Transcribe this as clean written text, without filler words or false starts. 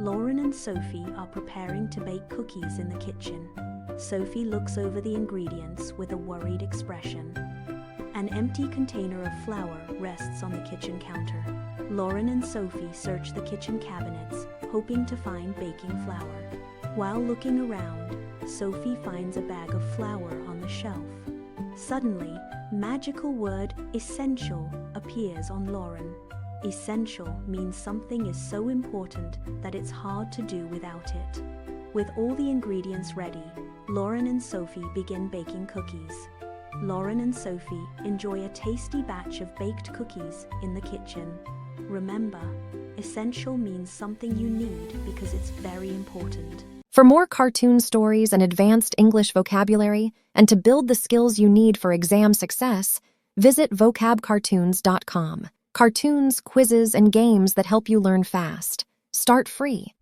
Lauren and Sophie are preparing to bake cookies in the kitchen. Sophie looks over the ingredients with a worried expression. An empty container of flour rests on the kitchen counter. Lauren and Sophie search the kitchen cabinets, hoping to find baking flour. While looking around, Sophie finds a bag of flour on the shelf. Suddenly, magical word essential appears on Lauren. Essential means something is so important that it's hard to do without it. With all the ingredients ready, Lauren and Sophie begin baking cookies. Lauren and Sophie enjoy a tasty batch of baked cookies in the kitchen. Remember, essential means something you need because it's very important. For more cartoon stories and advanced English vocabulary, and to build the skills you need for exam success, visit vocabcartoons.com. Cartoons, quizzes, and games that help you learn fast. Start free.